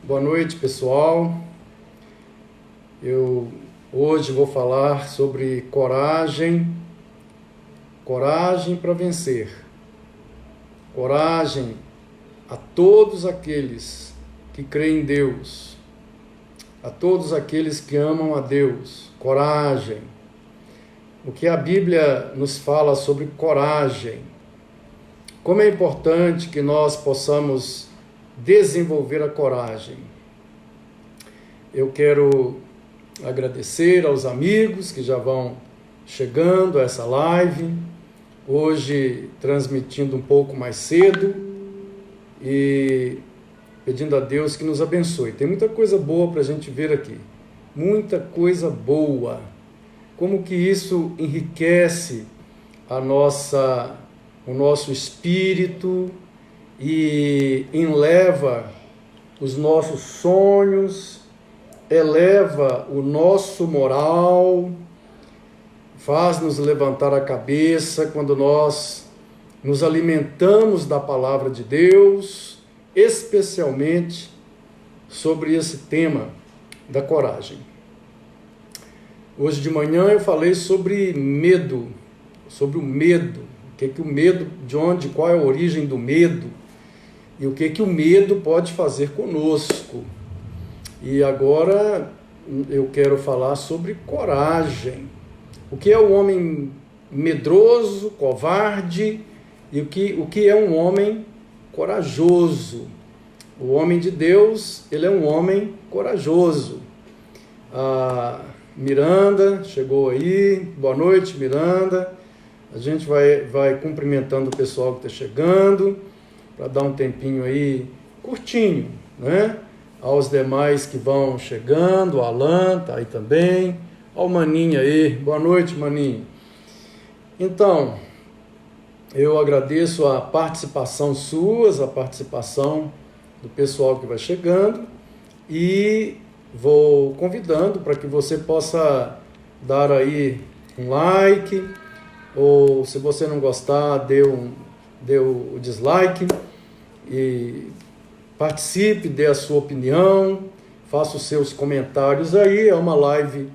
Boa noite, pessoal. Eu hoje vou falar sobre coragem para vencer. Coragem a todos aqueles que creem em Deus, a todos aqueles que amam a Deus. Coragem. O que a Bíblia nos fala sobre coragem? Como é importante que nós possamos desenvolver a coragem. Eu quero agradecer aos amigos que já vão chegando a essa live, hoje transmitindo um pouco mais cedo e pedindo a Deus que nos abençoe. Tem muita coisa boa para a gente ver aqui, muita coisa boa. Como que isso enriquece o nosso espírito e eleva os nossos sonhos, eleva o nosso moral, faz-nos levantar a cabeça quando nós nos alimentamos da palavra de Deus, especialmente sobre esse tema da coragem. Hoje de manhã eu falei sobre medo, sobre o medo, o medo, qual é a origem do medo, e o que o medo pode fazer conosco. E agora eu quero falar sobre coragem. O que é o homem medroso, covarde, e o que é um homem corajoso. O homem de Deus, ele é um homem corajoso. A Miranda chegou aí. Boa noite, Miranda. A gente vai cumprimentando o pessoal que está chegando, para dar um tempinho aí, curtinho, né? Aos demais que vão chegando, o Alan está aí também, ao Maninho aí, boa noite, Maninho. Então, eu agradeço a participação suas, a participação do pessoal que vai chegando, e vou convidando para que você possa dar aí um like, ou se você não gostar, dê o dislike e participe, dê a sua opinião, faça os seus comentários aí. É uma live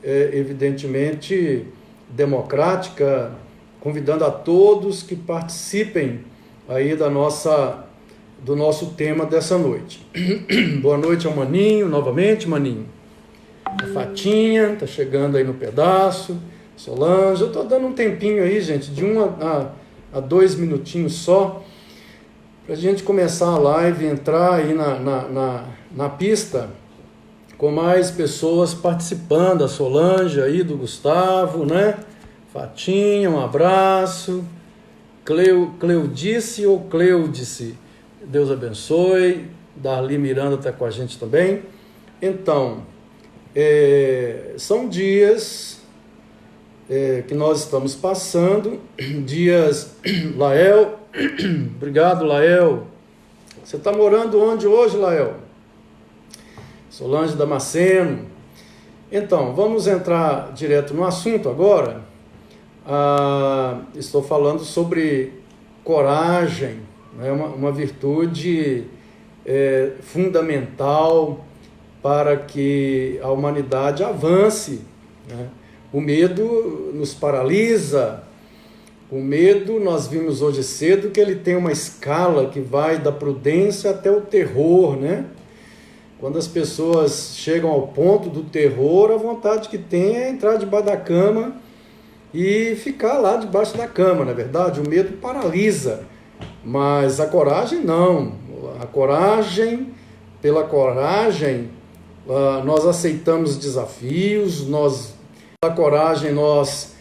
evidentemente democrática, convidando a todos que participem aí do nosso tema dessa noite. Boa noite ao Maninho, novamente, Maninho. A Fatinha está chegando aí no pedaço. Solange, eu estou dando um tempinho aí, gente, de 1 a 2 minutinhos só, para a gente começar a live, entrar aí na pista, com mais pessoas participando, a Solange aí, do Gustavo, né? Fatinha, um abraço. Cleudice ou Cleudice, Deus abençoe. Darli Miranda está com a gente também. Então, são dias que nós estamos passando, dias. Lael, obrigado, Lael. Você está morando onde hoje, Lael? Solange Damasceno. Então, vamos entrar direto no assunto agora. Estou falando sobre coragem, né? Uma virtude fundamental para que a humanidade avance, né? O medo nos paralisa. O medo, nós vimos hoje cedo que ele tem uma escala que vai da prudência até o terror, né? Quando as pessoas chegam ao ponto do terror, a vontade que tem é entrar debaixo da cama e ficar lá debaixo da cama, na verdade. O medo paralisa, mas a coragem não. Pela coragem, nós aceitamos desafios, pela coragem nós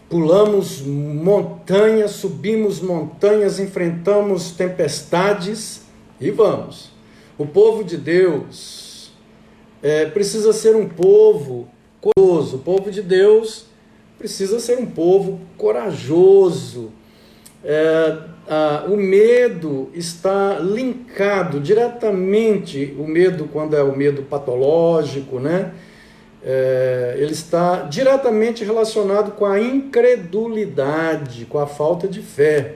pulamos montanhas, subimos montanhas, enfrentamos tempestades e vamos. O povo de Deus precisa ser um povo corajoso. O povo de Deus precisa ser um povo corajoso. O medo está linkado diretamente, o medo, quando é o medo patológico, né? Ele está diretamente relacionado com a incredulidade, com a falta de fé.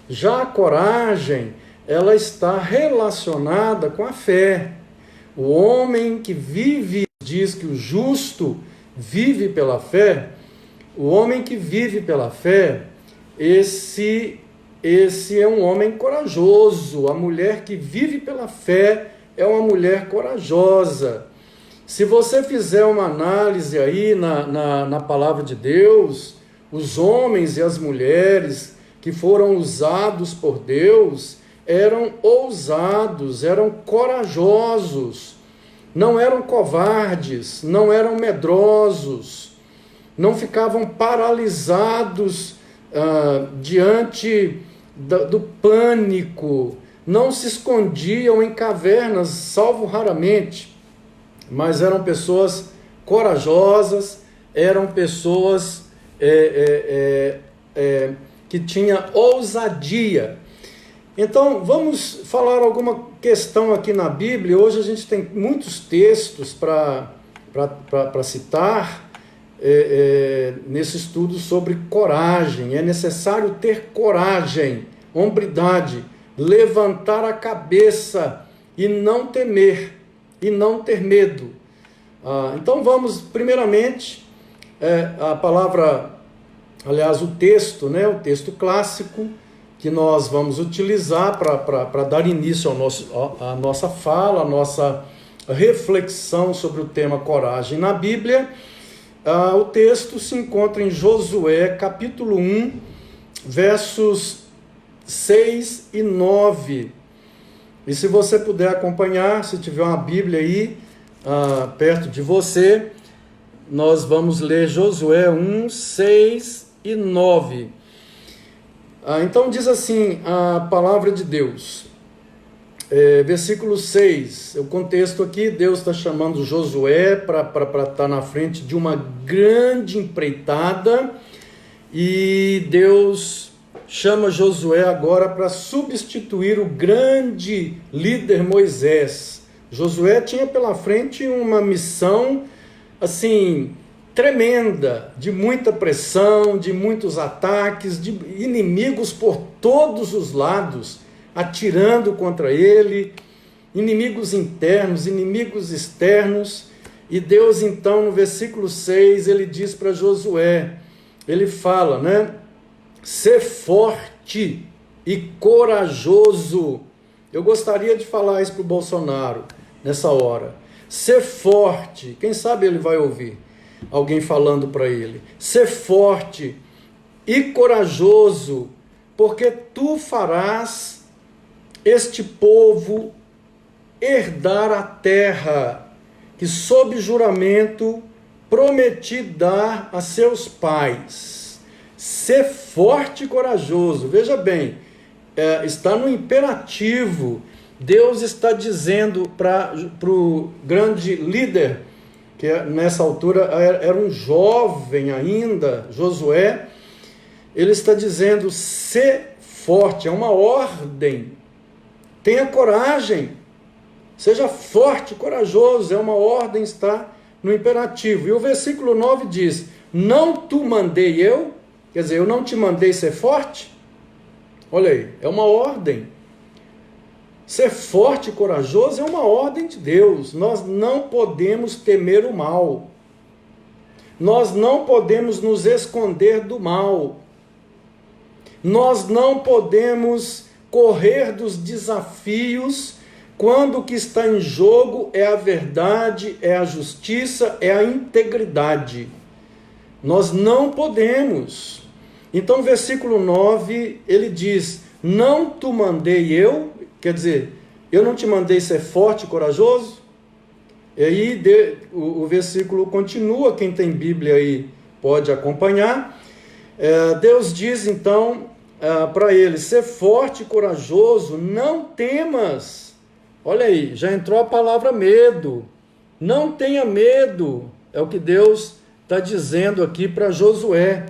Já a coragem ela está relacionada com a fé. O homem que vive, diz que o justo vive pela fé, o homem que vive pela fé, esse é um homem corajoso. A mulher que vive pela fé é uma mulher corajosa. Se você fizer uma análise aí na palavra de Deus, os homens e as mulheres que foram usados por Deus eram ousados, eram corajosos, não eram covardes, não eram medrosos, não ficavam paralisados diante do pânico, não se escondiam em cavernas, salvo raramente, mas eram pessoas corajosas, eram pessoas que tinham ousadia. Então, vamos falar alguma questão aqui na Bíblia. Hoje a gente tem muitos textos para citar nesse estudo sobre coragem. É necessário ter coragem, hombridade, levantar a cabeça e não temer, e não ter medo. Então vamos, primeiramente, a palavra, aliás, o texto, né, o texto clássico, que nós vamos utilizar para dar início à nossa fala, à nossa reflexão sobre o tema coragem na Bíblia. O texto se encontra em Josué, capítulo 1, versos 6 e 9. E se você puder acompanhar, se tiver uma Bíblia aí perto de você, nós vamos ler Josué 1, 6 e 9. Então diz assim a palavra de Deus, versículo 6, o contexto aqui, Deus está chamando Josué para estar na frente de uma grande empreitada, e Deus chama Josué agora para substituir o grande líder Moisés. Josué tinha pela frente uma missão, assim, tremenda, de muita pressão, de muitos ataques, de inimigos por todos os lados, atirando contra ele, inimigos internos, inimigos externos. E Deus, então, no versículo 6, ele diz para Josué, ele fala, né? Ser forte e corajoso. Eu gostaria de falar isso para o Bolsonaro nessa hora. Ser forte, quem sabe ele vai ouvir alguém falando para ele. Ser forte e corajoso, porque tu farás este povo herdar a terra que sob juramento prometi dar a seus pais. Ser forte e corajoso. Veja bem, está no imperativo. Deus está dizendo para o grande líder, que nessa altura era um jovem ainda, Josué, ele está dizendo, ser forte, é uma ordem, tenha coragem, seja forte, corajoso, é uma ordem, está no imperativo. E o versículo 9 diz, não tu mandei eu, quer dizer, eu não te mandei ser forte? Olha aí, é uma ordem. Ser forte e corajoso é uma ordem de Deus. Nós não podemos temer o mal. Nós não podemos nos esconder do mal. Nós não podemos correr dos desafios quando o que está em jogo é a verdade, é a justiça, é a integridade. Nós não podemos. Então, versículo 9, ele diz, não tu mandei eu, quer dizer, eu não te mandei ser forte e corajoso? E aí o versículo continua, quem tem Bíblia aí pode acompanhar. Deus diz então para ele, ser forte e corajoso, não temas. Olha aí, já entrou a palavra medo. Não tenha medo, é o que Deus está dizendo aqui para Josué,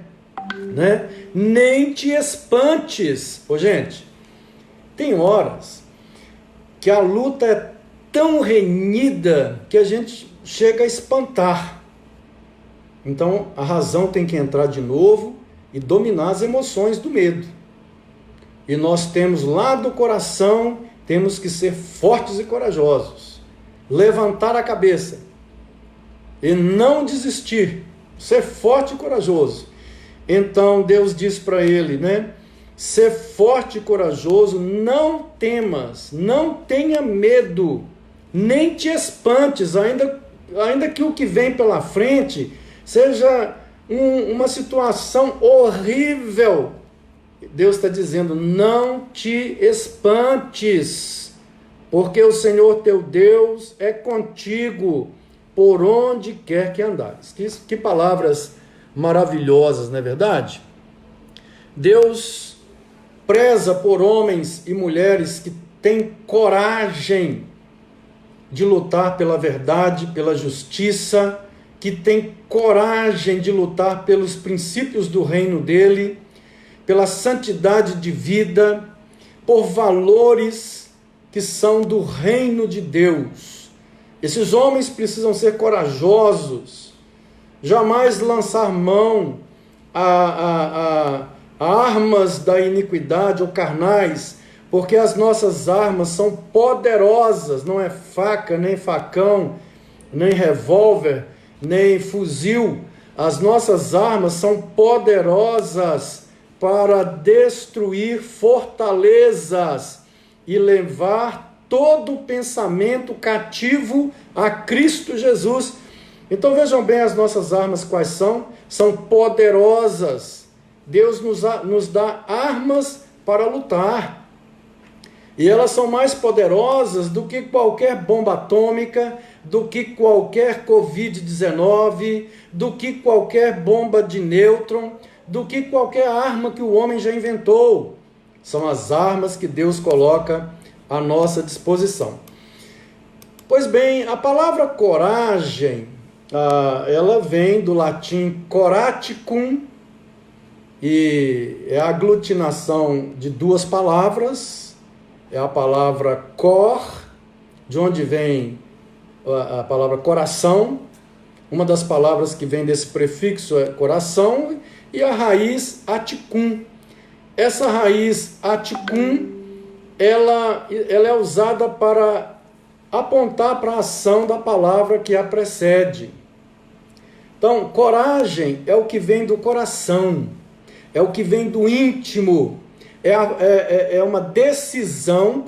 né? Nem te espantes. Gente, tem horas que a luta é tão renhida que a gente chega a espantar. Então a razão tem que entrar de novo e dominar as emoções do medo. E nós temos lá do coração, temos que ser fortes e corajosos, levantar a cabeça e não desistir, ser forte e corajoso. Então Deus diz para ele, né? Ser forte e corajoso, não temas, não tenha medo, nem te espantes, ainda que o que vem pela frente seja uma situação horrível. Deus está dizendo, não te espantes, porque o Senhor teu Deus é contigo, por onde quer que andares. Que palavras maravilhosas, não é verdade? Deus preza por homens e mulheres que têm coragem de lutar pela verdade, pela justiça, que têm coragem de lutar pelos princípios do reino dele, pela santidade de vida, por valores que são do reino de Deus. Esses homens precisam ser corajosos, jamais lançar mão a armas da iniquidade ou carnais, porque as nossas armas são poderosas, não é faca, nem facão, nem revólver, nem fuzil. As nossas armas são poderosas para destruir fortalezas e levar todo o pensamento cativo a Cristo Jesus. Então vejam bem as nossas armas quais são. São poderosas. Deus nos dá armas para lutar. E elas são mais poderosas do que qualquer bomba atômica, do que qualquer Covid-19, do que qualquer bomba de nêutron, do que qualquer arma que o homem já inventou. São as armas que Deus coloca à nossa disposição. Pois bem, a palavra coragem, ela vem do latim coraticum, e é a aglutinação de duas palavras. É a palavra cor, de onde vem a palavra coração. Uma das palavras que vem desse prefixo é coração, e a raiz aticum. Essa raiz aticum, ela é usada para apontar para a ação da palavra que a precede. Então, coragem é o que vem do coração, é o que vem do íntimo, é uma decisão,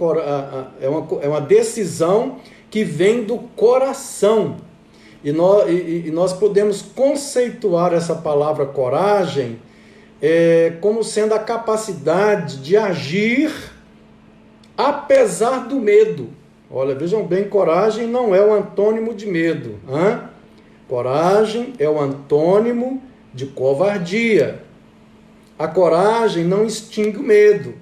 é uma decisão que vem do coração. E nós podemos conceituar essa palavra coragem como sendo a capacidade de agir apesar do medo. Olha, vejam bem, coragem não é o antônimo de medo. Coragem é o antônimo de covardia. A coragem não extingue o medo.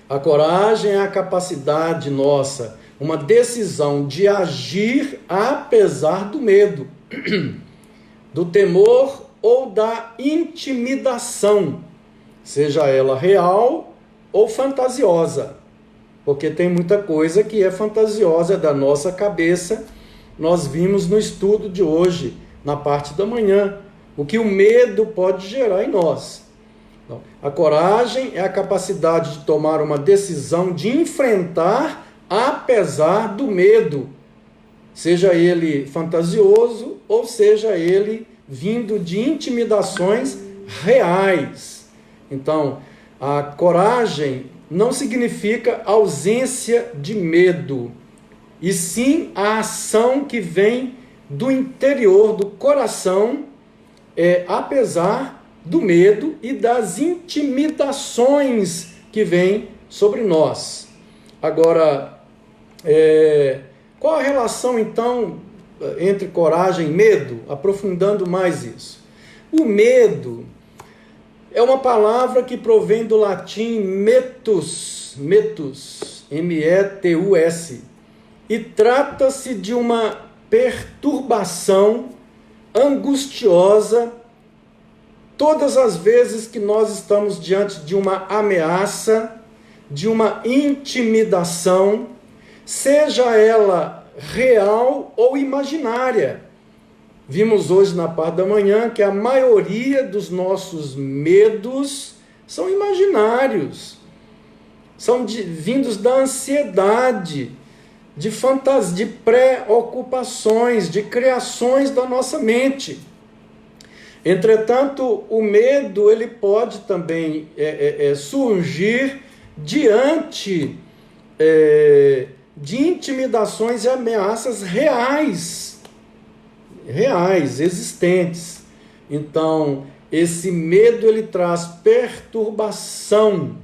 A coragem é a capacidade nossa, uma decisão de agir apesar do medo, do temor ou da intimidação, seja ela real ou fantasiosa, porque tem muita coisa que é fantasiosa da nossa cabeça. Nós vimos no estudo de hoje, na parte da manhã, o que o medo pode gerar em nós. Então, a coragem é a capacidade de tomar uma decisão de enfrentar apesar do medo, seja ele fantasioso ou seja ele vindo de intimidações reais. Então, a coragem não significa ausência de medo, e sim a ação que vem do interior, do coração, apesar do medo e das intimidações que vêm sobre nós. Agora, qual a relação então entre coragem e medo? Aprofundando mais isso. O medo é uma palavra que provém do latim metus, M-E-T-U-S, e trata-se de uma perturbação angustiosa todas as vezes que nós estamos diante de uma ameaça, de uma intimidação, seja ela real ou imaginária. Vimos hoje na parte da manhã que a maioria dos nossos medos são imaginários. são vindos da ansiedade, de fantasia, de preocupações, de criações da nossa mente. Entretanto, o medo ele pode também surgir diante de intimidações e ameaças reais, existentes. Então, esse medo ele traz perturbação.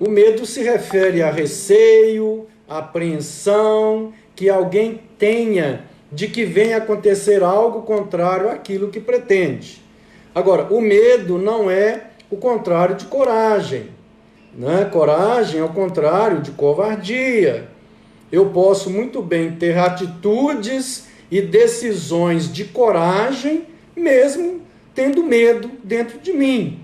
O medo se refere a receio, apreensão, que alguém tenha de que venha acontecer algo contrário àquilo que pretende. Agora, o medo não é o contrário de coragem, né? Coragem é o contrário de covardia. Eu posso muito bem ter atitudes e decisões de coragem, mesmo tendo medo dentro de mim.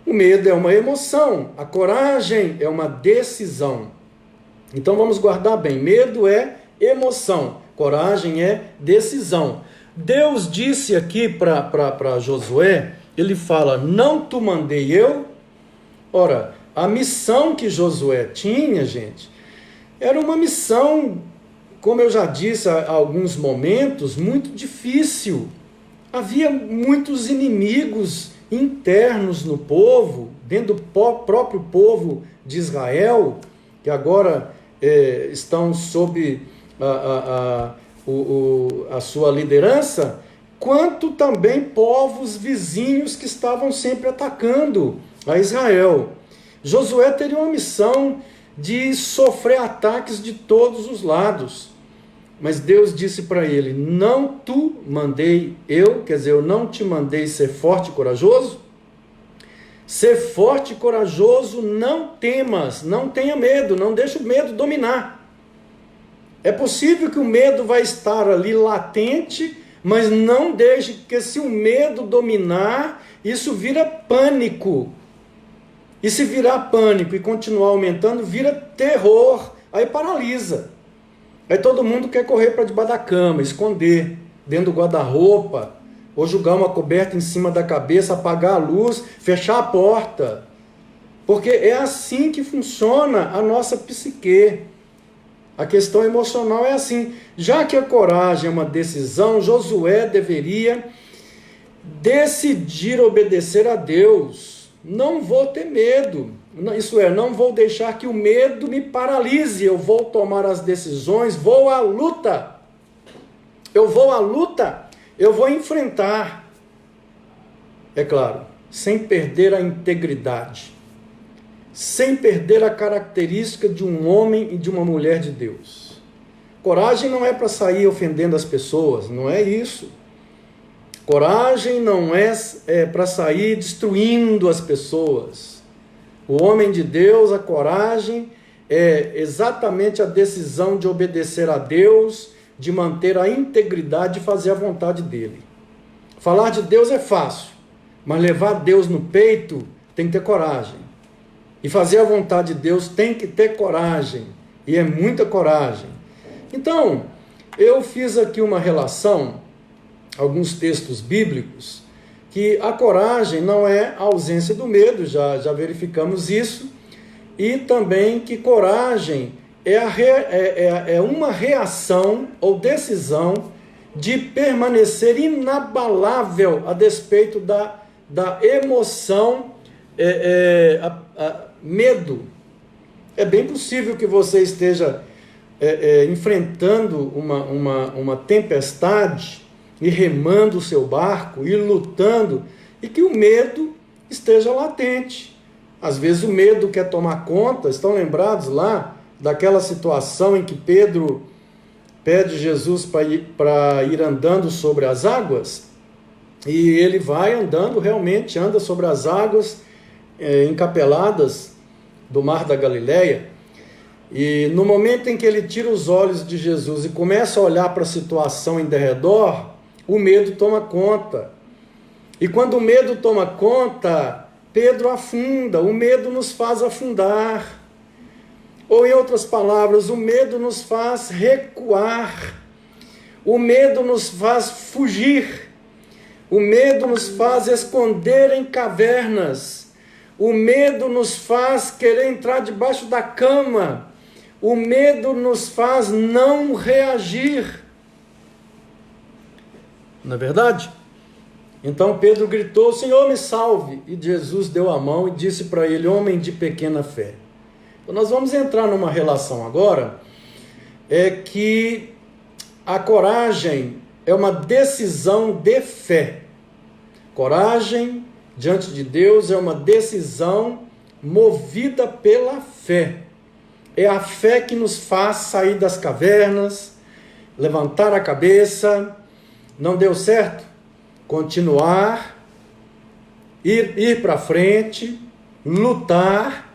O medo é uma emoção, a coragem é uma decisão. Então vamos guardar bem, medo é emoção, coragem é decisão. Deus disse aqui para Josué, ele fala, não te mandei eu? Ora, a missão que Josué tinha, gente, era uma missão, como eu já disse há alguns momentos, muito difícil. Havia muitos inimigos internos no povo, dentro do próprio povo de Israel, que agora estão sob a sua liderança, quanto também povos vizinhos que estavam sempre atacando a Israel. Josué teria uma missão de sofrer ataques de todos os lados. Mas Deus disse para ele, não tu mandei eu, quer dizer, eu não te mandei ser forte e corajoso? Ser forte e corajoso, não temas, não tenha medo, não deixe o medo dominar. É possível que o medo vai estar ali latente, mas não deixe, porque se o medo dominar, isso vira pânico. E se virar pânico e continuar aumentando, vira terror, aí paralisa. Aí todo mundo quer correr para debaixo da cama, esconder, dentro do guarda-roupa, ou jogar uma coberta em cima da cabeça, apagar a luz, fechar a porta. Porque é assim que funciona a nossa psique. A questão emocional é assim. Já que a coragem é uma decisão, Josué deveria decidir obedecer a Deus. Não vou ter medo. Isso é, não vou deixar que o medo me paralise. Eu vou tomar as decisões, vou à luta. Eu vou à luta. Eu vou enfrentar. É claro, sem perder a integridade. Sem perder a característica de um homem e de uma mulher de Deus. Coragem não é para sair ofendendo as pessoas, não é isso. Coragem não é para sair destruindo as pessoas. O homem de Deus, a coragem é exatamente a decisão de obedecer a Deus, de manter a integridade e fazer a vontade dele. Falar de Deus é fácil, mas levar Deus no peito tem que ter coragem. E fazer a vontade de Deus tem que ter coragem, e é muita coragem. Então, eu fiz aqui uma relação, alguns textos bíblicos, que a coragem não é a ausência do medo, já verificamos isso, e também que coragem é uma reação ou decisão de permanecer inabalável a despeito da emoção, medo. É bem possível que você esteja enfrentando uma tempestade e remando o seu barco e lutando, e que o medo esteja latente. Às vezes o medo quer tomar conta. Estão lembrados lá daquela situação em que Pedro pede Jesus para ir andando sobre as águas? E ele vai andando, realmente anda sobre as águas encapeladas do mar da Galileia. E no momento em que ele tira os olhos de Jesus e começa a olhar para a situação em derredor, o medo toma conta. E quando o medo toma conta, Pedro afunda. O medo nos faz afundar. Ou em outras palavras, o medo nos faz recuar. O medo nos faz fugir. O medo nos faz esconder em cavernas. O medo nos faz querer entrar debaixo da cama. O medo nos faz não reagir. Não é verdade? Então Pedro gritou: Senhor, me salve. E Jesus deu a mão e disse para ele: homem de pequena fé. Então nós vamos entrar numa relação agora, que a coragem é uma decisão de fé. Coragem diante de Deus é uma decisão movida pela fé. É a fé que nos faz sair das cavernas, levantar a cabeça. Não deu certo? Continuar, ir para frente, lutar,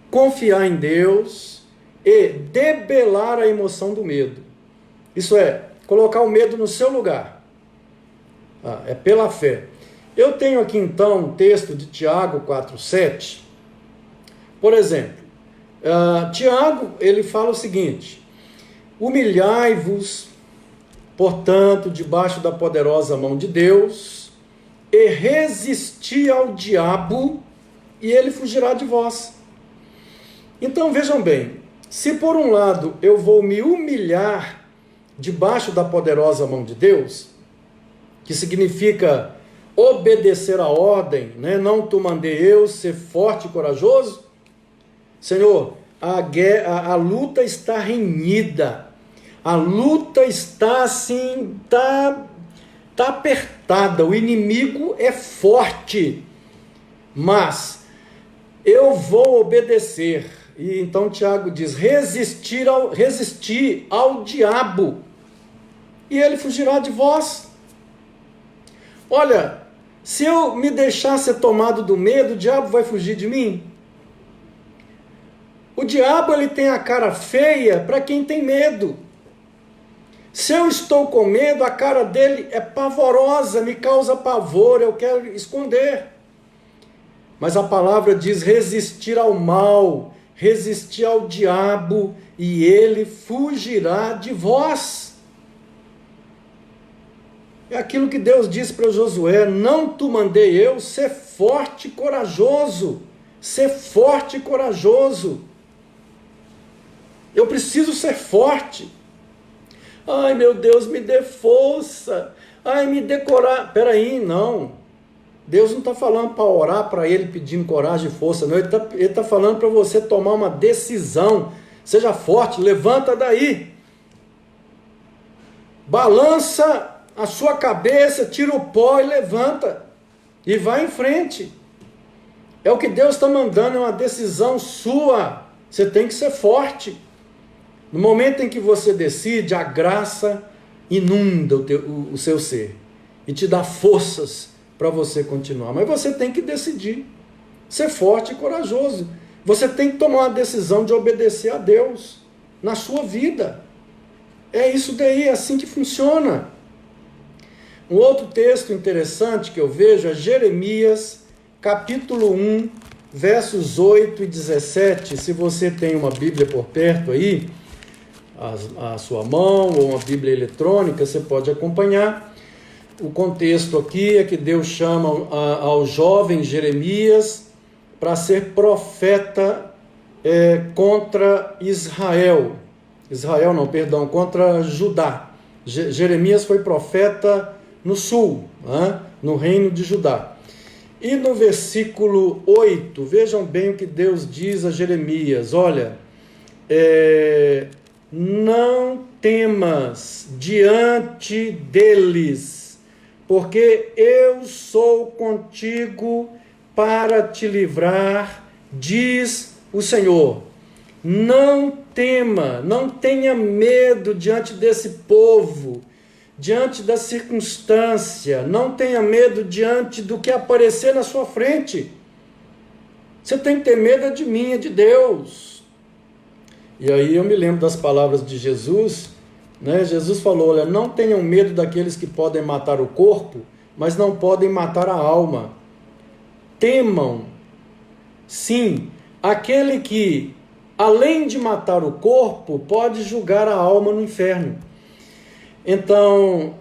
confiar em Deus e debelar a emoção do medo. Isso é, colocar o medo no seu lugar. É pela fé. Eu tenho aqui então um texto de Tiago 4,7. Por exemplo, Tiago, ele fala o seguinte: humilhai-vos, portanto, debaixo da poderosa mão de Deus, e resisti ao diabo, e ele fugirá de vós. Então vejam bem, se por um lado eu vou me humilhar debaixo da poderosa mão de Deus, que significa obedecer a ordem, né? Não tu mandei eu, ser forte e corajoso. Senhor, a luta está renhida, a luta está assim, está apertada, o inimigo é forte, mas eu vou obedecer. E então Tiago diz: resistir ao diabo, e ele fugirá de vós. Olha, se eu me deixar ser tomado do medo, o diabo vai fugir de mim? O diabo, ele tem a cara feia para quem tem medo. Se eu estou com medo, a cara dele é pavorosa, me causa pavor, eu quero esconder. Mas a palavra diz: resistir ao mal, resistir ao diabo, e ele fugirá de vós. É aquilo que Deus disse para Josué: não tu mandei eu, ser forte e corajoso. Ser forte e corajoso. Eu preciso ser forte. Ai, meu Deus, me dê força. Ai, me dê coragem. Peraí, não. Deus não está falando para orar para Ele pedindo coragem e força, não. Ele está falando para você tomar uma decisão. Seja forte, levanta daí. Balança a sua cabeça, tira o pó e levanta. E vai em frente. É o que Deus está mandando, é uma decisão sua. Você tem que ser forte. No momento em que você decide, a graça inunda o seu ser e te dá forças para você continuar. Mas você tem que decidir ser forte e corajoso. Você tem que tomar a decisão de obedecer a Deus na sua vida. É isso daí, é assim que funciona. Um outro texto interessante que eu vejo é Jeremias, capítulo 1, versos 8 e 17. Se você tem uma Bíblia por perto aí, a sua mão, ou uma Bíblia eletrônica, você pode acompanhar. O contexto aqui é que Deus chama ao jovem Jeremias para ser profeta contra Israel. Contra Judá. Jeremias foi profeta no sul, no reino de Judá. E no versículo 8, vejam bem o que Deus diz a Jeremias: olha, não temas diante deles, porque eu sou contigo para te livrar, diz o Senhor. Não tema, não tenha medo diante desse povo, diante da circunstância, não tenha medo diante do que aparecer na sua frente. Você tem que ter medo de mim, é de Deus. E aí eu me lembro das palavras de Jesus, né? Jesus falou: olha, não tenham medo daqueles que podem matar o corpo, mas não podem matar a alma. Temam, sim, aquele que, além de matar o corpo, pode julgar a alma no inferno. Então,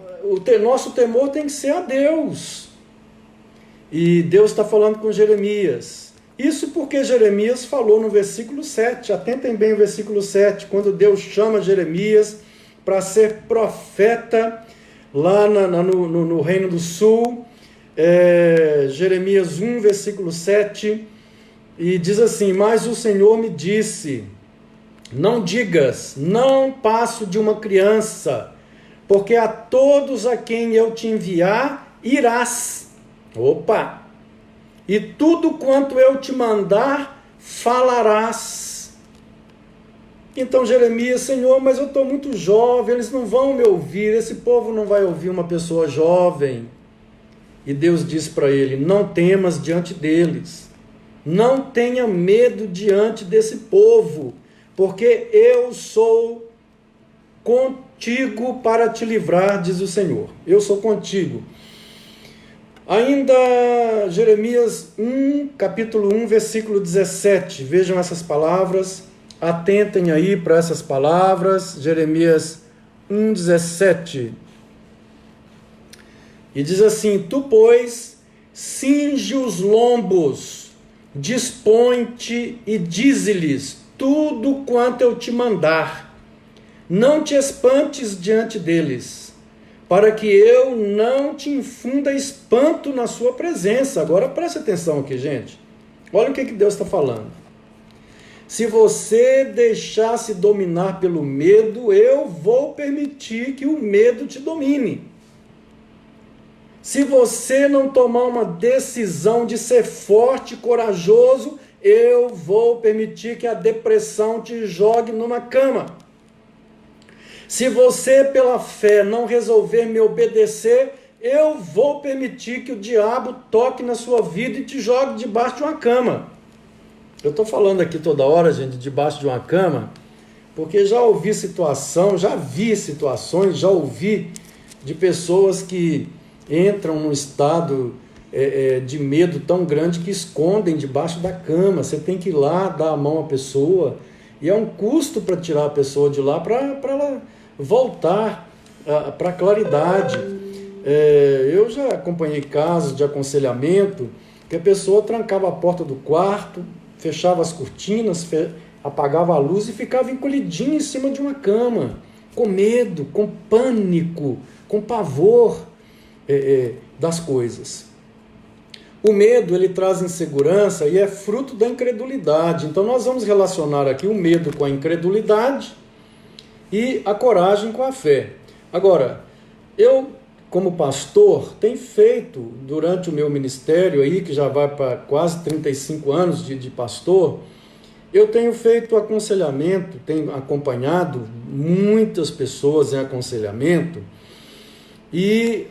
nosso temor tem que ser a Deus. E Deus está falando com Jeremias: Isso porque Jeremias falou no versículo 7, atentem bem o versículo 7, quando Deus chama Jeremias para ser profeta lá no Reino do Sul, Jeremias 1, versículo 7, e diz assim: mas o Senhor me disse, não digas, não passo de uma criança, porque a todos a quem eu te enviar, irás. Opa! E tudo quanto eu te mandar, falarás. Então Jeremias: Senhor, mas eu estou muito jovem, eles não vão me ouvir, esse povo não vai ouvir uma pessoa jovem. E Deus disse para ele: não temas diante deles, não tenha medo diante desse povo, porque eu sou contigo para te livrar, diz o Senhor. Eu sou contigo. Ainda Jeremias 1, capítulo 1, versículo 17. Vejam essas palavras, atentem aí para essas palavras. Jeremias 1, 17. E diz assim: tu, pois, cinge os lombos, dispõe-te e dize-lhes tudo quanto eu te mandar. Não te espantes diante deles, para que eu não te infunda espanto na sua presença. Agora preste atenção aqui, gente. Olha o que Deus está falando. Se você deixar se dominar pelo medo, eu vou permitir que o medo te domine. Se você não tomar uma decisão de ser forte e corajoso, eu vou permitir que a depressão te jogue numa cama. Se você, pela fé, não resolver me obedecer, eu vou permitir que o diabo toque na sua vida e te jogue debaixo de uma cama. Eu estou falando aqui toda hora, gente, debaixo de uma cama, porque já ouvi já vi situações, já ouvi de pessoas que entram num estado de medo tão grande que escondem debaixo da cama. Você tem que ir lá, dar a mão à pessoa, e é um custo para tirar a pessoa de lá, para ela voltar para a claridade. Eu já acompanhei casos de aconselhamento que a pessoa trancava a porta do quarto, fechava as cortinas, apagava a luz e ficava encolhidinha em cima de uma cama, com medo, com pânico, com pavor das coisas. O medo, ele traz insegurança e é fruto da incredulidade. Então nós vamos relacionar aqui o medo com a incredulidade e a coragem com a fé. Agora, eu, como pastor, tenho feito durante o meu ministério aí, que já vai para quase 35 anos de pastor, eu tenho feito aconselhamento, tenho acompanhado muitas pessoas em aconselhamento, e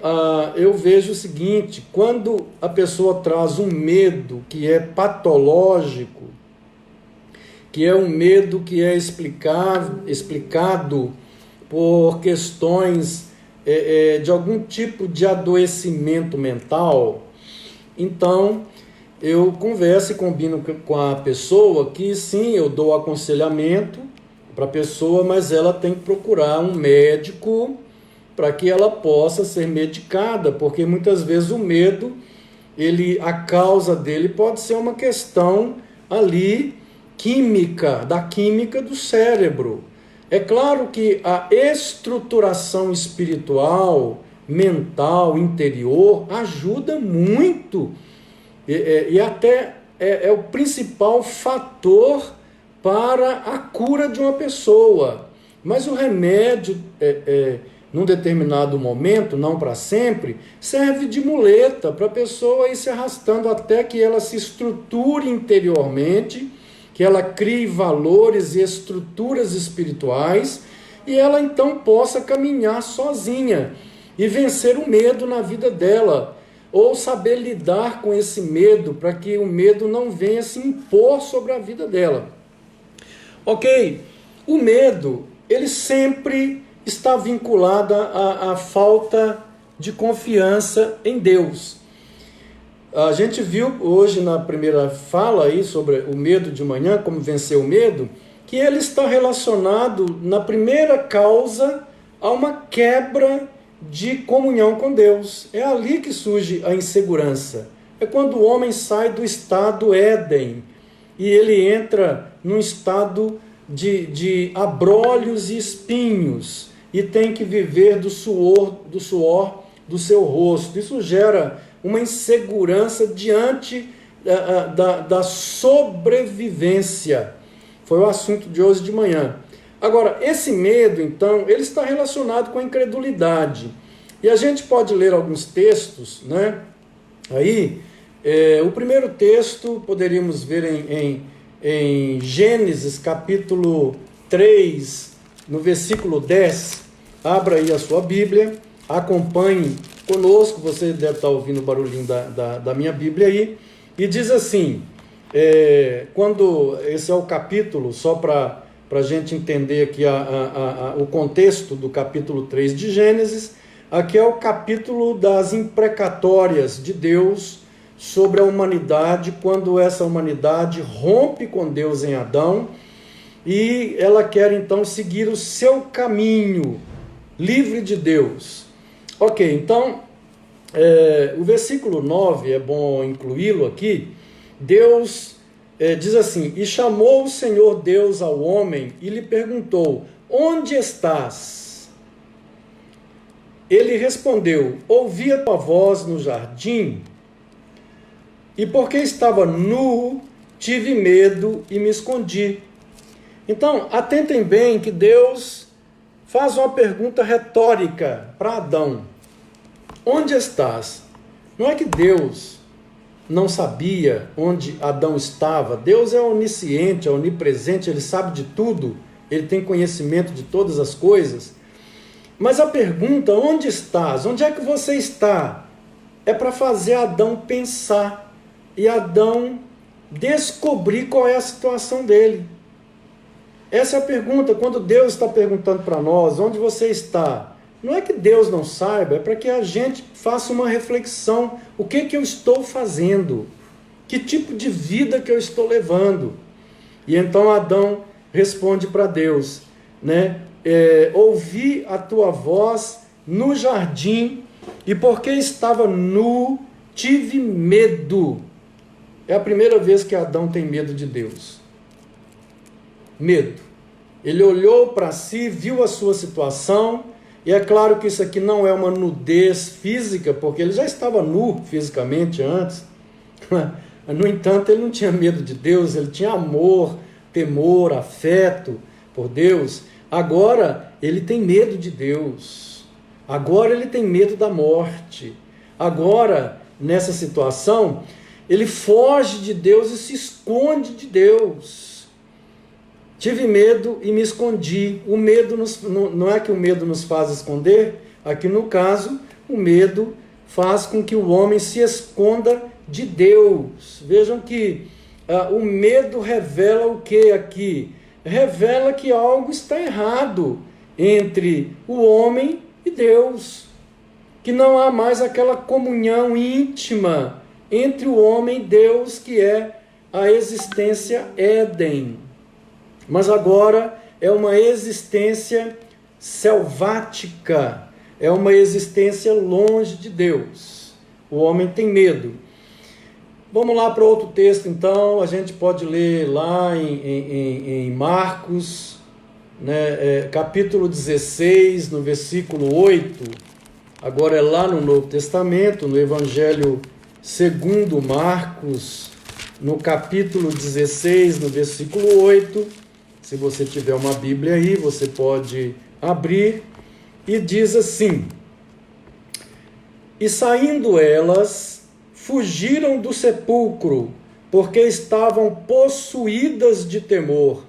eu vejo o seguinte: quando a pessoa traz um medo que é patológico, que é um medo que é explicado por questões de algum tipo de adoecimento mental, então eu converso e combino com a pessoa que sim, eu dou aconselhamento para a pessoa, mas ela tem que procurar um médico para que ela possa ser medicada, porque muitas vezes o medo, a causa dele pode ser uma questão ali química, da química do cérebro. É claro que a estruturação espiritual, mental, interior, ajuda muito, e até é o principal fator para a cura de uma pessoa. Mas o remédio, num determinado momento, não para sempre, serve de muleta para a pessoa ir se arrastando até que ela se estruture interiormente, que ela crie valores e estruturas espirituais, e ela então possa caminhar sozinha e vencer o medo na vida dela, ou saber lidar com esse medo, para que o medo não venha se impor sobre a vida dela. Ok, o medo, ele sempre está vinculado à falta de confiança em Deus. A gente viu hoje na primeira fala aí sobre o medo de manhã, como vencer o medo, que ele está relacionado na primeira causa a uma quebra de comunhão com Deus. É ali que surge a insegurança, é quando o homem sai do estado Éden e ele entra num estado de abrolhos e espinhos e tem que viver do suor do seu rosto. Isso gera uma insegurança diante da sobrevivência. Foi o assunto de hoje de manhã. Agora, esse medo, então, ele está relacionado com a incredulidade. E a gente pode ler alguns textos, né? Aí, o primeiro texto poderíamos ver em Gênesis capítulo 3, no versículo 10. Abra aí a sua Bíblia, acompanhe conosco, você deve estar ouvindo o barulhinho da minha Bíblia aí, e diz assim, esse é o capítulo, só para a gente entender aqui o contexto do capítulo 3 de Gênesis. Aqui é o capítulo das imprecatórias de Deus sobre a humanidade, quando essa humanidade rompe com Deus em Adão, e ela quer então seguir o seu caminho, livre de Deus. Ok, então, o versículo 9, é bom incluí-lo aqui. Deus diz assim: e chamou o Senhor Deus ao homem e lhe perguntou: onde estás? Ele respondeu: ouvi a tua voz no jardim, e porque estava nu, tive medo e me escondi. Então, atentem bem que Deus faz uma pergunta retórica para Adão: onde estás? Não é que Deus não sabia onde Adão estava. Deus é onisciente, é onipresente, ele sabe de tudo, ele tem conhecimento de todas as coisas. Mas a pergunta, onde estás? Onde é que você está? É para fazer Adão pensar e Adão descobrir qual é a situação dele. Essa é a pergunta. Quando Deus está perguntando para nós, onde você está? Não é que Deus não saiba, é para que a gente faça uma reflexão. O que eu estou fazendo? Que tipo de vida que eu estou levando? E então Adão responde para Deus, né? Ouvi a tua voz no jardim, e porque estava nu, tive medo. É a primeira vez que Adão tem medo de Deus. Medo. Ele olhou para si, viu a sua situação, e é claro que isso aqui não é uma nudez física, porque ele já estava nu fisicamente antes. No entanto, ele não tinha medo de Deus, ele tinha amor, temor, afeto por Deus. Agora ele tem medo de Deus, agora ele tem medo da morte, agora nessa situação ele foge de Deus e se esconde de Deus. Tive medo e me escondi. O medo não é que o medo nos faz esconder, aqui no caso o medo faz com que o homem se esconda de Deus. Vejam que o medo revela o que aqui? Revela que algo está errado entre o homem e Deus, que não há mais aquela comunhão íntima entre o homem e Deus, que é a existência Éden. Mas agora é uma existência selvática, é uma existência longe de Deus. O homem tem medo. Vamos lá para outro texto, então. A gente pode ler lá em Marcos, né, capítulo 16, no versículo 8. Agora é lá no Novo Testamento, no Evangelho segundo Marcos, no capítulo 16, no versículo 8. Se você tiver uma Bíblia aí, você pode abrir. E diz assim: e saindo elas, fugiram do sepulcro, porque estavam possuídas de temor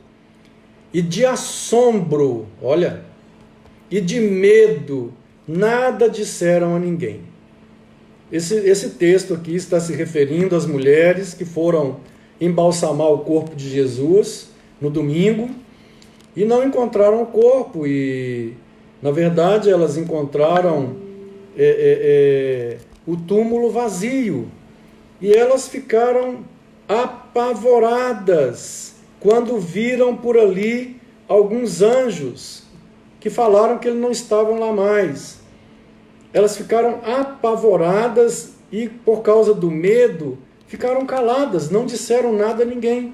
e de assombro, olha, e de medo, nada disseram a ninguém. Esse texto aqui está se referindo às mulheres que foram embalsamar o corpo de Jesus no domingo e não encontraram o corpo, e na verdade elas encontraram o túmulo vazio, e elas ficaram apavoradas quando viram por ali alguns anjos que falaram que eles não estavam lá mais. Elas ficaram apavoradas e por causa do medo ficaram caladas, não disseram nada a ninguém.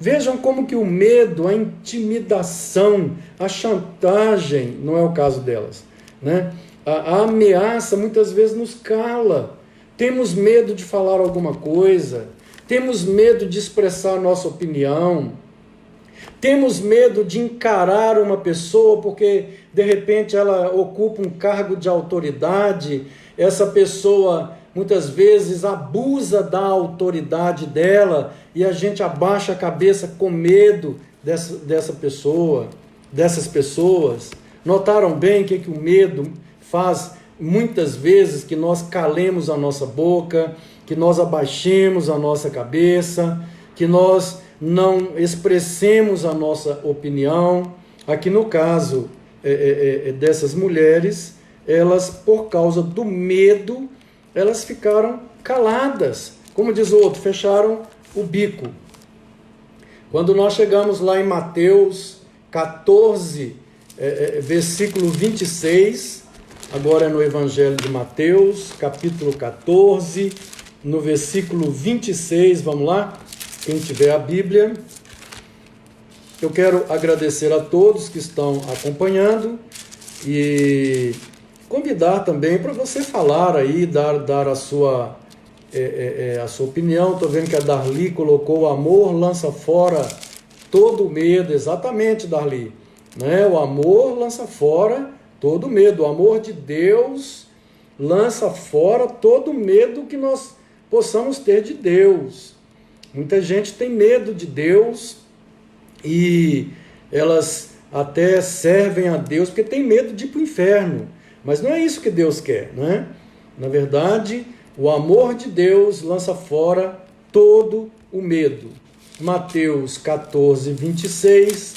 Vejam como que o medo, a intimidação, a chantagem, não é o caso delas, né? A ameaça muitas vezes nos cala. Temos medo de falar alguma coisa, temos medo de expressar nossa opinião, temos medo de encarar uma pessoa porque de repente ela ocupa um cargo de autoridade, essa pessoa muitas vezes abusa da autoridade dela e a gente abaixa a cabeça com medo dessa pessoa, dessas pessoas. Notaram bem que o medo faz muitas vezes que nós calemos a nossa boca, que nós abaixemos a nossa cabeça, que nós não expressemos a nossa opinião. Aqui no caso dessas mulheres, elas, por causa do medo, elas ficaram caladas. Como diz o outro, fecharam o bico. Quando nós chegamos lá em Mateus 14, versículo 26, agora é no Evangelho de Mateus, capítulo 14, no versículo 26, vamos lá? Quem tiver a Bíblia. Eu quero agradecer a todos que estão acompanhando e convidar também para você falar aí, dar a sua opinião. Estou vendo que a Darli colocou: o amor lança fora todo o medo. Exatamente, Darli, né? O amor lança fora todo medo. O amor de Deus lança fora todo medo que nós possamos ter de Deus. Muita gente tem medo de Deus e elas até servem a Deus porque tem medo de ir para o inferno. Mas não é isso que Deus quer, né? Na verdade, o amor de Deus lança fora todo o medo. Mateus 14, 26,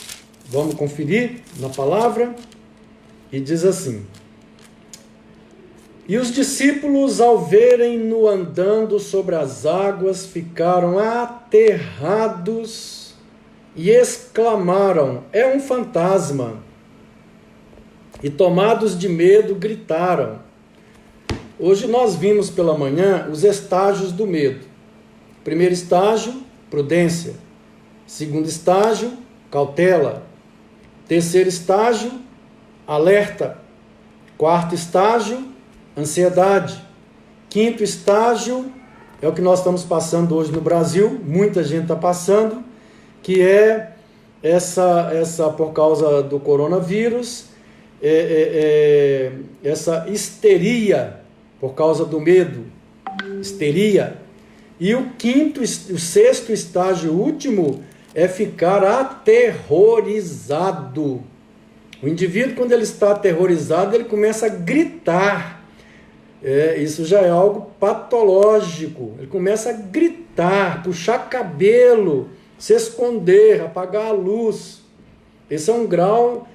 vamos conferir na palavra, e diz assim: e os discípulos, ao verem-no andando sobre as águas, ficaram aterrados e exclamaram: é um fantasma! E tomados de medo, gritaram. Hoje nós vimos pela manhã os estágios do medo. Primeiro estágio, prudência. Segundo estágio, cautela. Terceiro estágio, alerta. Quarto estágio, ansiedade. Quinto estágio, é o que nós estamos passando hoje no Brasil, muita gente está passando, que é essa por causa do coronavírus, essa histeria por causa do medo, histeria. E o sexto estágio último é ficar aterrorizado. O indivíduo, quando ele está aterrorizado, ele começa a gritar. Isso já é algo patológico. Ele começa a gritar, puxar cabelo, se esconder, apagar a luz. Esse é um grau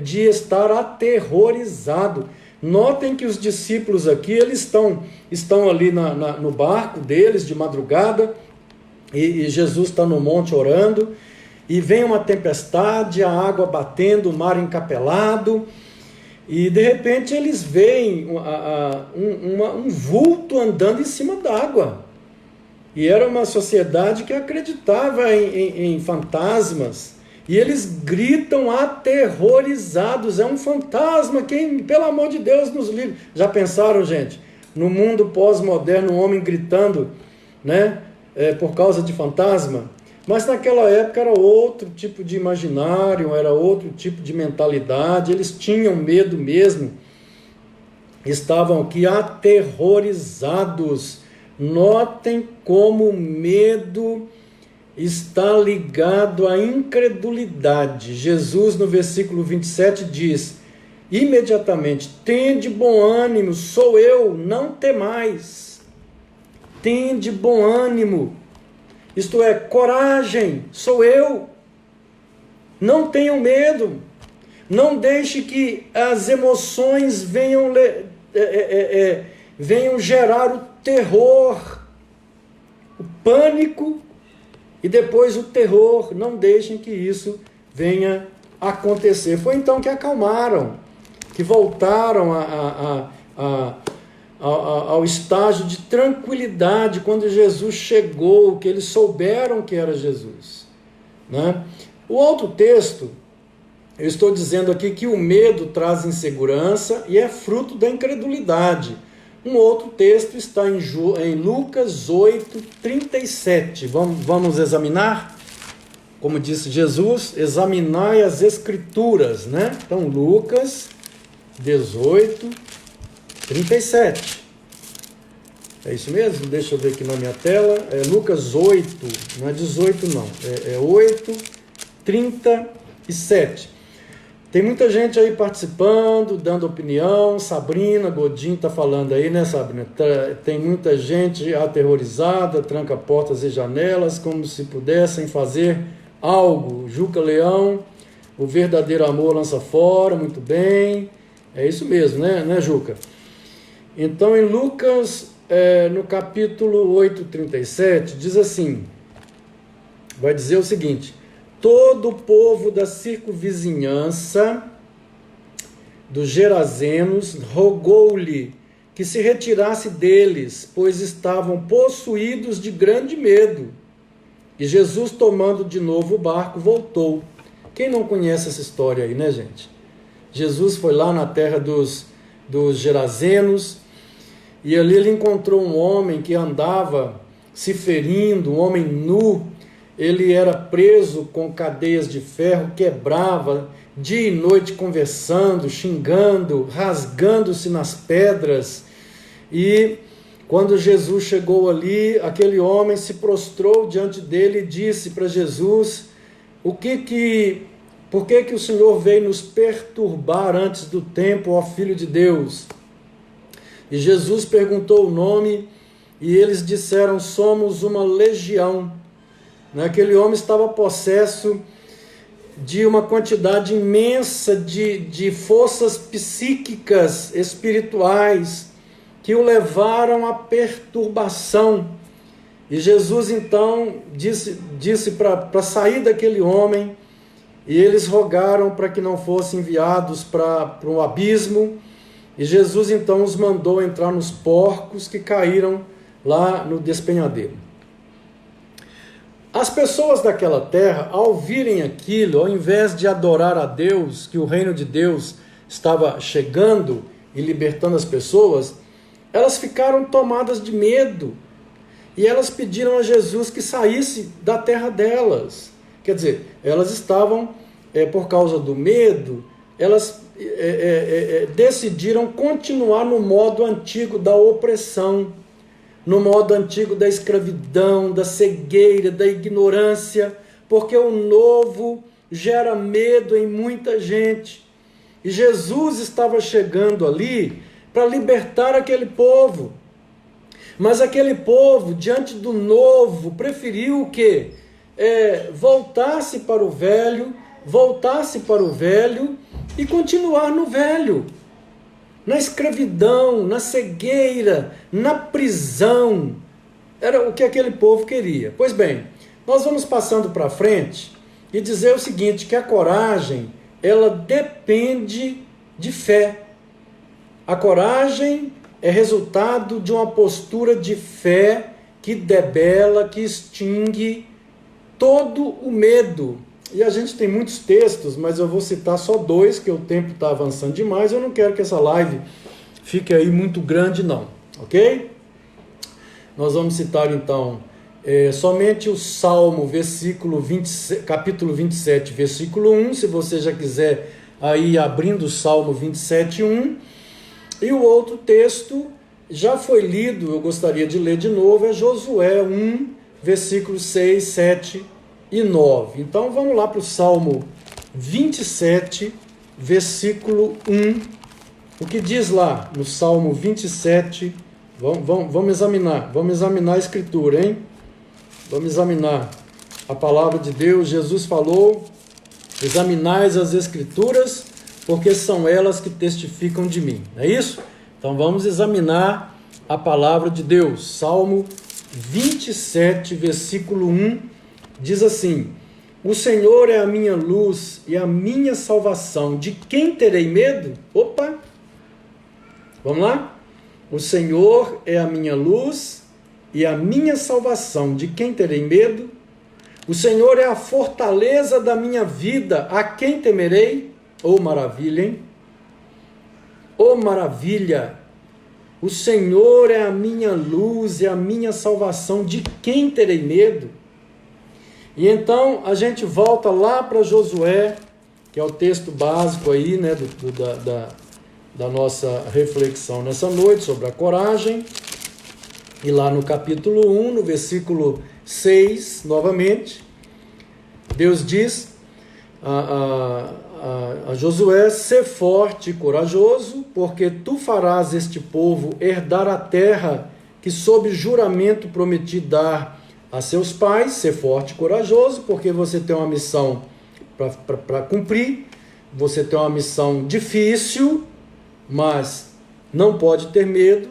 de estar aterrorizado. Notem que os discípulos aqui, eles estão ali no barco deles de madrugada, e Jesus está no monte orando, e vem uma tempestade, a água batendo, o mar encapelado, e de repente eles veem um vulto andando em cima d'água. E era uma sociedade que acreditava em fantasmas. E eles gritam aterrorizados: é um fantasma, quem, pelo amor de Deus, nos livre. Já pensaram, gente, no mundo pós-moderno, um homem gritando, né, por causa de fantasma? Mas naquela época era outro tipo de imaginário, era outro tipo de mentalidade, eles tinham medo mesmo, estavam aqui aterrorizados. Notem como o medo está ligado à incredulidade. Jesus, no versículo 27, diz: imediatamente, tende bom ânimo, sou eu, não temais. Tende bom ânimo, isto é, coragem, sou eu. Não tenham medo, não deixe que as emoções venham gerar o terror, o pânico, e depois o terror. Não deixem que isso venha acontecer. Foi então que acalmaram, que voltaram ao estágio de tranquilidade quando Jesus chegou, que eles souberam que era Jesus, né? O outro texto, eu estou dizendo aqui que o medo traz insegurança e é fruto da incredulidade. Um outro texto está em Lucas 8, 37. Vamos examinar? Como disse Jesus, examinai as Escrituras, né? Então, Lucas 18, 37. É isso mesmo? Deixa eu ver aqui na minha tela. É Lucas 8, não é 18 não. É 8, 37. Tem muita gente aí participando, dando opinião. Sabrina Godinho está falando aí, né, Sabrina? Tem muita gente aterrorizada, tranca portas e janelas, como se pudessem fazer algo. Juca Leão, o verdadeiro amor lança fora, muito bem. É isso mesmo, né Juca? Então, em Lucas, no capítulo 8, 37, diz assim, vai dizer o seguinte: todo o povo da circunvizinhança dos Gerazenos rogou-lhe que se retirasse deles, pois estavam possuídos de grande medo. E Jesus, tomando de novo o barco, voltou. Quem não conhece essa história aí, né, gente? Jesus foi lá na terra dos Gerazenos, e ali ele encontrou um homem que andava se ferindo, um homem nu. Ele era preso com cadeias de ferro, quebrava dia e noite conversando, xingando, rasgando-se nas pedras. E quando Jesus chegou ali, aquele homem se prostrou diante dele e disse para Jesus: por que o Senhor veio nos perturbar antes do tempo, ó Filho de Deus? E Jesus perguntou o nome, e eles disseram: somos uma legião. Aquele homem estava possesso de uma quantidade imensa de forças psíquicas, espirituais, que o levaram à perturbação. E Jesus então disse para sair daquele homem, e eles rogaram para que não fossem enviados para um abismo. E Jesus então os mandou entrar nos porcos que caíram lá no despenhadeiro. As pessoas daquela terra, ao virem aquilo, ao invés de adorar a Deus, que o reino de Deus estava chegando e libertando as pessoas, elas ficaram tomadas de medo. E elas pediram a Jesus que saísse da terra delas. Quer dizer, elas estavam, por causa do medo, elas decidiram continuar no modo antigo da opressão, no modo antigo da escravidão, da cegueira, da ignorância, porque o novo gera medo em muita gente. E Jesus estava chegando ali para libertar aquele povo. Mas aquele povo, diante do novo, preferiu o quê? Voltasse para o velho e continuar no velho, na escravidão, na cegueira, na prisão. Era o que aquele povo queria. Pois bem, nós vamos passando para frente e dizer o seguinte, que a coragem, ela depende de fé. A coragem é resultado de uma postura de fé que debela, que extingue todo o medo. E a gente tem muitos textos, mas eu vou citar só 2, que o tempo está avançando demais. Eu não quero que essa live fique aí muito grande não, ok? Nós vamos citar então somente o Salmo, capítulo 27, versículo 1, se você já quiser aí abrindo o Salmo 27, 1. E o outro texto já foi lido, eu gostaria de ler de novo, é Josué 1, versículos 6, 7 e 9. Então vamos lá para o Salmo 27, versículo 1. O que diz lá no Salmo 27? Vamos examinar a Escritura, hein? Vamos examinar a palavra de Deus. Jesus falou: examinais as Escrituras, porque são elas que testificam de mim. Não é isso? Então vamos examinar a palavra de Deus. Salmo 27, versículo 1, diz assim: o Senhor é a minha luz e a minha salvação. De quem terei medo? Opa! Vamos lá? O Senhor é a minha luz e a minha salvação. De quem terei medo? O Senhor é a fortaleza da minha vida. A quem temerei? Oh, maravilha, hein? Oh, maravilha! O Senhor é a minha luz e a minha salvação. De quem terei medo? E então a gente volta lá para Josué, que é o texto básico aí, né, da nossa reflexão nessa noite sobre a coragem. E lá no capítulo 1, no versículo 6, novamente, Deus diz a Josué: sê forte e corajoso, porque tu farás este povo herdar a terra que sob juramento prometi dar a seus pais. Sê forte e corajoso, porque você tem uma missão para cumprir, você tem uma missão difícil, mas não pode ter medo,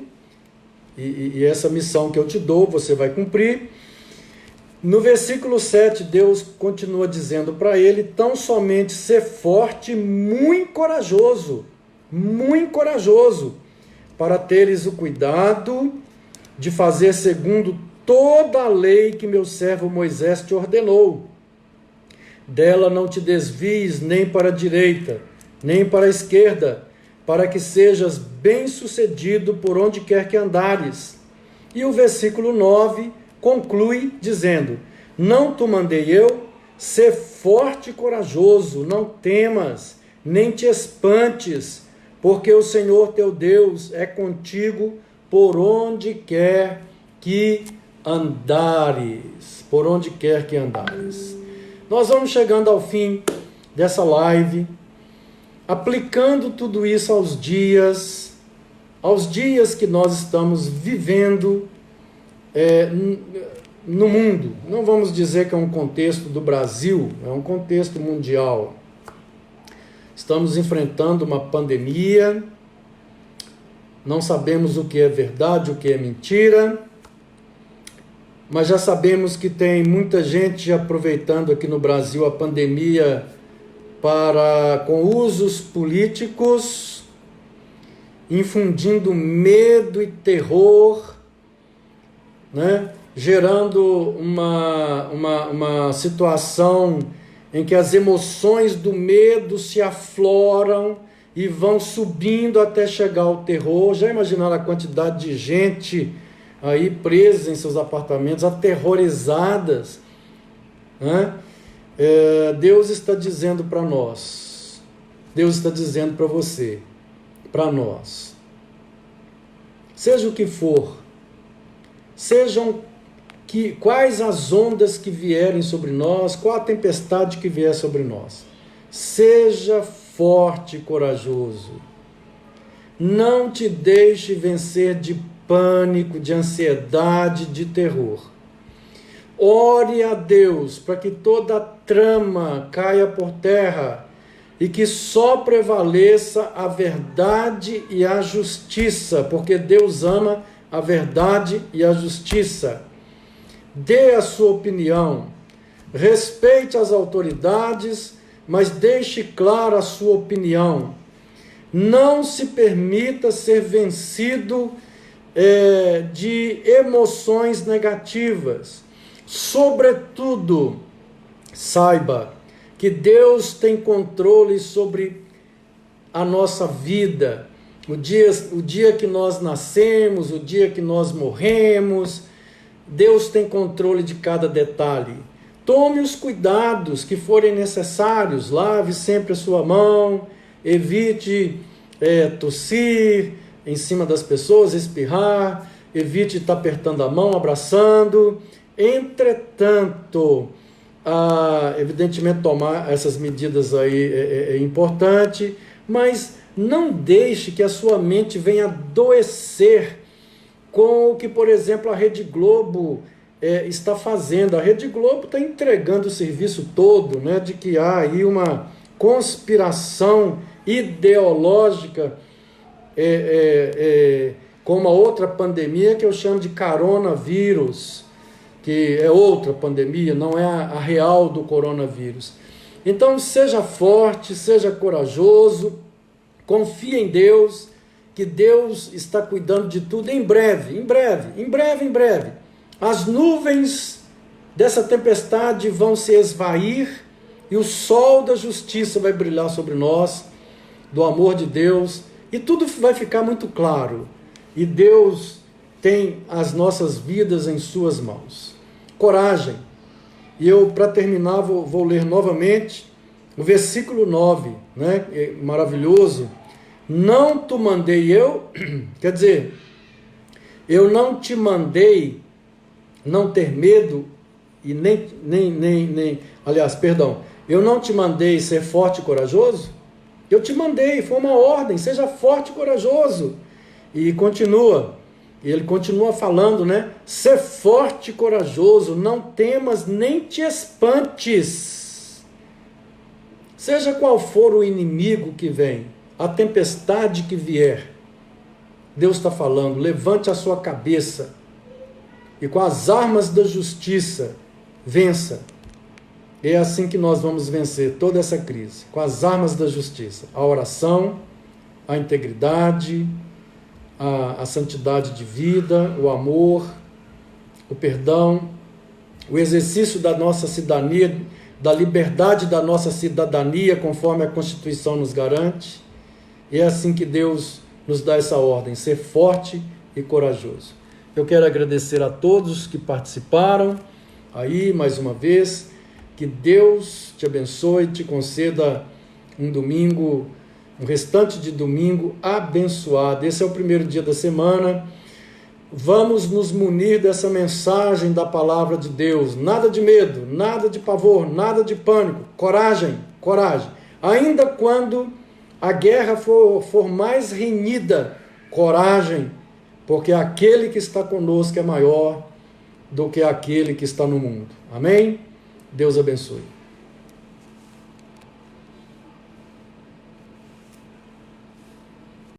e essa missão que eu te dou, você vai cumprir. No versículo 7, Deus continua dizendo para ele: tão somente ser forte, muito corajoso, para teres o cuidado de fazer segundo toda a lei que meu servo Moisés te ordenou. Dela não te desvies nem para a direita, nem para a esquerda, para que sejas bem-sucedido por onde quer que andares. E o versículo 9 conclui dizendo: não te mandei eu? Sê forte e corajoso, não temas, nem te espantes, porque o Senhor teu Deus é contigo por onde quer que andares. Por onde quer que andares. Nós vamos chegando ao fim dessa live, aplicando tudo isso aos dias que nós estamos vivendo no mundo. Não vamos dizer que é um contexto do Brasil, é um contexto mundial. Estamos enfrentando uma pandemia, não sabemos o que é verdade, o que é mentira, mas já sabemos que tem muita gente aproveitando aqui no Brasil a pandemia com usos políticos, infundindo medo e terror, né? Gerando uma situação em que as emoções do medo se afloram e vão subindo até chegar ao terror. Já imaginaram a quantidade de gente aí presas em seus apartamentos, aterrorizadas, né? Deus está dizendo para nós, Deus está dizendo para você, para nós: seja o que for, quais as ondas que vierem sobre nós, qual a tempestade que vier sobre nós, seja forte e corajoso, não te deixe vencer de pânico, de ansiedade, de terror. Ore a Deus para que toda trama caia por terra e que só prevaleça a verdade e a justiça, porque Deus ama a verdade e a justiça. Dê a sua opinião, respeite as autoridades, mas deixe clara a sua opinião. Não se permita ser vencido de emoções negativas. Sobretudo, saiba que Deus tem controle sobre a nossa vida. O dia que nós nascemos, o dia que nós morremos, Deus tem controle de cada detalhe. Tome os cuidados que forem necessários, lave sempre a sua mão, evite tossir em cima das pessoas, espirrar, evite estar apertando a mão, abraçando. Entretanto, evidentemente tomar essas medidas aí é importante, mas não deixe que a sua mente venha adoecer com o que, por exemplo, a Rede Globo está fazendo. A Rede Globo está entregando o serviço todo, né, de que há aí uma conspiração ideológica com uma outra pandemia que eu chamo de coronavírus, que é outra pandemia, não é a real do coronavírus. Então seja forte, seja corajoso, confie em Deus, que Deus está cuidando de tudo em breve, em breve, em breve, em breve. As nuvens dessa tempestade vão se esvair e o sol da justiça vai brilhar sobre nós, do amor de Deus, e tudo vai ficar muito claro. E Deus tem as nossas vidas em suas mãos. Coragem. E eu, para terminar, vou ler novamente o versículo 9, né? Maravilhoso. Não te mandei eu, quer dizer, eu não te mandei não ter medo e eu não te mandei ser forte e corajoso? Eu te mandei, foi uma ordem, seja forte e corajoso. E ele continua falando, né? Ser forte e corajoso, não temas nem te espantes. Seja qual for o inimigo que vem, a tempestade que vier, Deus está falando, levante a sua cabeça e com as armas da justiça, vença. É assim que nós vamos vencer toda essa crise, com as armas da justiça, a oração, a integridade, a santidade de vida, o amor, o perdão, o exercício da nossa cidadania, da liberdade da nossa cidadania, conforme a Constituição nos garante. E é assim que Deus nos dá essa ordem, ser forte e corajoso. Eu quero agradecer a todos que participaram aí, mais uma vez, que Deus te abençoe, te conceda um domingo, um restante de domingo abençoado. Esse é o primeiro dia da semana. Vamos nos munir dessa mensagem da palavra de Deus. Nada de medo, nada de pavor, nada de pânico. Coragem, coragem. Ainda quando a guerra for mais renhida, coragem, porque aquele que está conosco é maior do que aquele que está no mundo. Amém? Deus abençoe.